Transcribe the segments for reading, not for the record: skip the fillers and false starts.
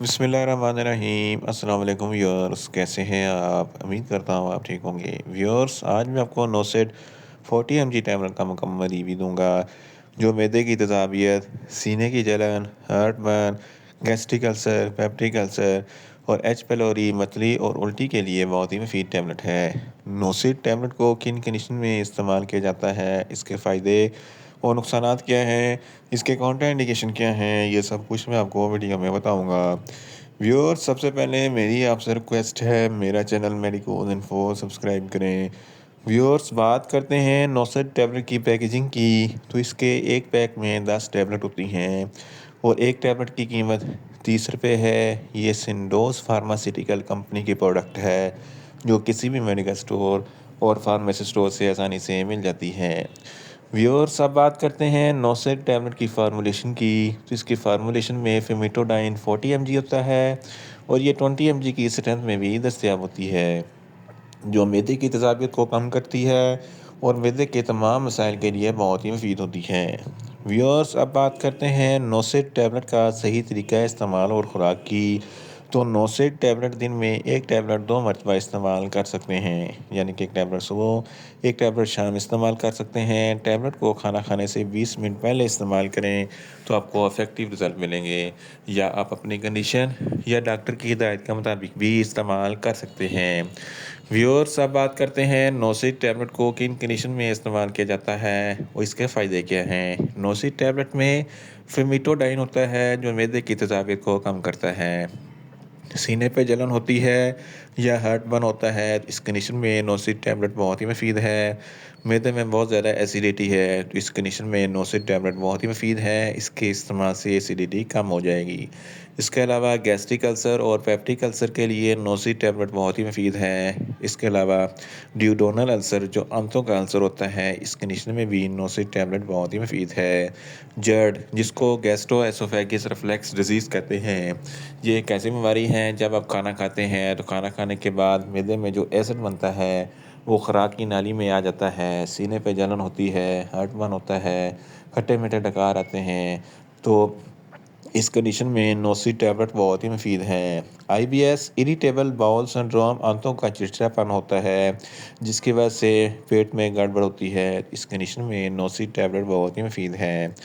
बिस्मिल्लाहिर्रहमानिर्रहीम अस्सलाम वालेकुम व्यूअर्स, कैसे हैं आप? उम्मीद करता हूँ आप ठीक होंगे। व्यूअर्स, आज मैं आपको नोसेट 40 mg टैबलेट का मुकम्मल रिव्यू दूंगा जो मैदे की तेज़ाबियत, सीने की जलन, heartburn, gastric ulcer, peptic ulcer और एच पेलोरी, मतली और उल्टी के लिए बहुत ही मुफीद टैबलेट है। नोसेट टैबलेट को किन कंडीशन में इस्तेमाल किया जाता है, इसके फ़ायदे और नुकसानात क्या हैं, इसके काउंटर इंडिकेशन क्या हैं, ये सब कुछ मैं आपको वीडियो में बताऊंगा। व्यूअर्स, सबसे पहले मेरी आपसे रिक्वेस्ट है, मेरा चैनल मेडिकोज इन्फो सब्सक्राइब करें। व्यूअर्स, बात करते हैं नौसठ टैबलेट की पैकेजिंग की, तो इसके एक पैक में 10 टैबलेट होती हैं और एक टैबलेट की कीमत 30 रुपये है। ये सिंडोज फार्मास्यूटिकल कंपनी की प्रोडक्ट है जो किसी भी मेडिकल स्टोर और फार्मेसी स्टोर से आसानी से मिल जाती है। व्यूअर्स, अब बात करते हैं नौसेट टैबलेट की फार्मूलेशन की, तो इसकी फार्मूलेशन में फेमिटोडाइन 40 mg होता है और ये 20 mg की स्ट्रेंथ में भी दस्तियाब होती है जो मैदे की तेज़ाबियत को कम करती है और मैदे के तमाम मसाइल के लिए बहुत ही मुफीद होती है। व्यूअर्स, अब बात करते हैं नौसेट टैबलेट का सही तरीका इस्तेमाल और ख़ुराक की। तो नौसेट टैबलेट दिन में एक टैबलेट 2 मरतबा इस्तेमाल कर सकते हैं, यानी कि एक टैबलेट सुबह, एक टैबलेट शाम इस्तेमाल कर सकते हैं। टैबलेट को खाना खाने से 20 मिनट पहले इस्तेमाल करें तो आपको इफ़ेक्टिव रिज़ल्ट मिलेंगे, या आप अपनी कंडीशन या डॉक्टर की हिदायत के मुताबिक भी इस्तेमाल कर सकते हैं। व्यूअर्स, अब बात करते हैं नोसिट टैबलेट को किन कंडीशन में इस्तेमाल किया जाता है और इसके फ़ायदे क्या हैं। नोसिट टैबलेट में फेमिटोडाइन होता है जो मैदे की तेज़ाबियत को कम करता है। सीने पे जलन होती है या हार्टबर्न होता है, इस कंडीशन में नोसिट टैबलेट बहुत ही मुफीद है। मैदे में बहुत ज़्यादा एसिडिटी है, तो इस कंडीशन में नोसिट टैबलेट बहुत ही मुफीद है, इसके इस्तेमाल से एसिडिटी कम हो जाएगी। इसके अलावा गैस्ट्रिक अल्सर और पेप्टिक अल्सर के लिए नोसिट टैबलेट बहुत ही मुफीद है। इसके अलावा ड्यूडोनल अल्सर, जो आंतों का अल्सर होता है, इस कंडीशन में भी नोसिट टैबलेट बहुत ही मुफीद है। जर्ड, जिसको गैस्ट्रो एसोफेगस रिफ्लेक्स डिजीज़ कहते हैं, ये एक ऐसी बीमारी है जब आप खाना खाते हैं तो खाना खाने के बाद मैदे में जो एसिड बनता है वो खुराक की नाली में आ जाता है, सीने पे जलन होती है, हार्टबर्न होता है, खट्टे मीठे डकार आते हैं। तो इस कंडीशन में नोसी टैबलेट बहुत ही मुफीद है। आईबीएस, इरिटेबल बाउल सिंड्रोम, आंतों का चिड़चिड़ापन होता है जिसकी वजह से पेट में गड़बड़ होती है, इस कंडीशन में नोसी टैबलेट बहुत ही मुफीद है।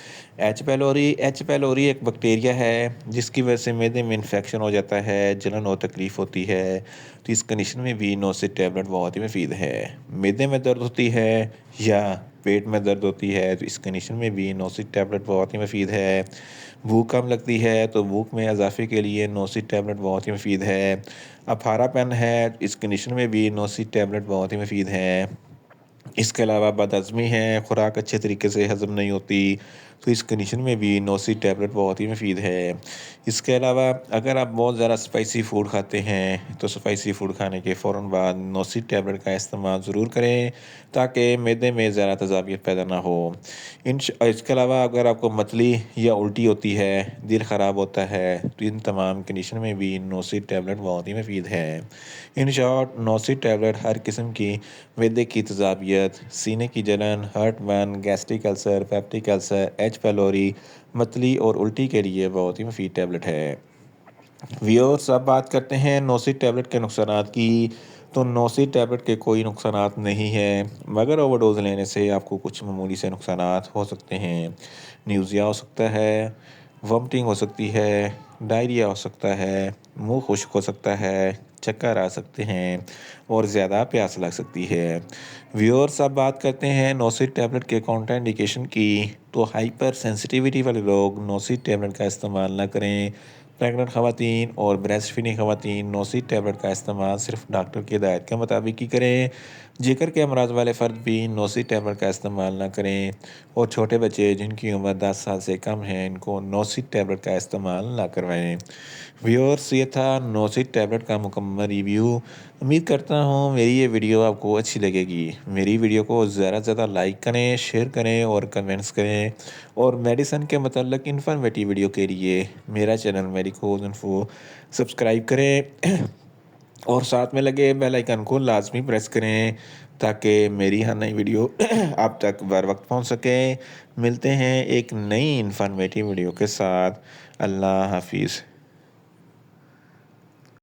एच पैलोरी एक बैक्टीरिया है जिसकी वजह से मैदे में इन्फेक्शन हो जाता है, जलन और तकलीफ़ होती है, तो इस कंडीशन में भी नोसी टैबलेट बहुत ही मुफीद है। मैदे में दर्द होती है या पेट में दर्द होती है, तो इस कंडीशन में भी नोसी टैबलेट बहुत ही मुफीद है। भूख कम लगती है तो भूख में इजाफे के लिए नोसिट टैबलेट बहुत ही मुफीद है। अफारापन है, इस कंडीशन में भी नोसिट टैबलेट बहुत ही मुफीद है। इसके अलावा बदहज़मी है, खुराक अच्छे तरीके से हज़म नहीं होती, तो इस कंडीशन में भी नोसी टैबलेट बहुत ही मुफीद है। इसके अलावा अगर आप बहुत ज़्यादा स्पाइसी फ़ूड खाते हैं तो स्पाइसी फ़ूड खाने के फ़ौरन बाद नोसी टैबलेट का इस्तेमाल ज़रूर करें ताकि मैदे में ज़्यादा तेज़ाबियत पैदा ना हो। इसके अलावा अगर आपको मतली या उल्टी होती है, दिल ख़राब होता है, तो इन तमाम कंडीशन में भी नोसी टैबलेट बहुत ही मुफीद है। इन शॉर्ट, नोसी टैबलेट हर किस्म की मैदे की तेज़ाबियत, सीने की जलन, heartburn, gastric ulcer, peptic ulcer, H pylori, मतली और उल्टी के लिए बहुत ही मुफीद टैबलेट है। व्यूअर्स, अब बात करते हैं नोसिट टैबलेट के नुकसानात की। तो नोसिट टैबलेट के कोई नुकसानात नहीं है, मगर ओवरडोज लेने से आपको कुछ मामूली से नुकसानात हो सकते हैं। न्यूज़िया हो सकता है, वॉमिटिंग हो सकती है, डायरिया हो सकता है, मुंह खुश्क हो सकता है, चक्कर आ सकते हैं और ज़्यादा प्यास लग सकती है। व्यूअर्स, अब बात करते हैं नोसिट टैबलेट के काउंटर इंडिकेशन की। तो हाइपर सेंसिटिविटी वाले लोग नोसिट टैबलेट का इस्तेमाल ना करें। प्रेग्नेंट ख़वातीन और ब्रेस्ट फीडिंग ख़वातीन नोसिट टैबलेट का इस्तेमाल सिर्फ डॉक्टर की हिदायत के मुताबिक ही करें। जिगर के अमराज वाले फ़र्द भी नोसिट टैबलेट का इस्तेमाल ना करें और छोटे बच्चे जिनकी उम्र 10 साल से कम है इनको नोसिट टैबलेट का इस्तेमाल ना करवाएं। व्यूअर्स, ये था नोसिट टैबलेट का मुकम्मल रिव्यू। उम्मीद करता हूँ मेरी ये वीडियो आपको अच्छी लगेगी। मेरी वीडियो को ज़्यादा से ज़्यादा लाइक करें, शेयर करें और कमेंट्स करें, और मेडिसिन के मतलब इन्फॉर्मेटिव वीडियो के लिए मेरा चैनल मेडिकोज इन्फो सब्सक्राइब करें और साथ में लगे बेल आइकन को लाजमी प्रेस करें ताकि मेरी हर नई वीडियो आप तक बर वक्त पहुंच सके। मिलते हैं एक नई इन्फॉर्मेटिव वीडियो के साथ। अल्लाह हाफिज़।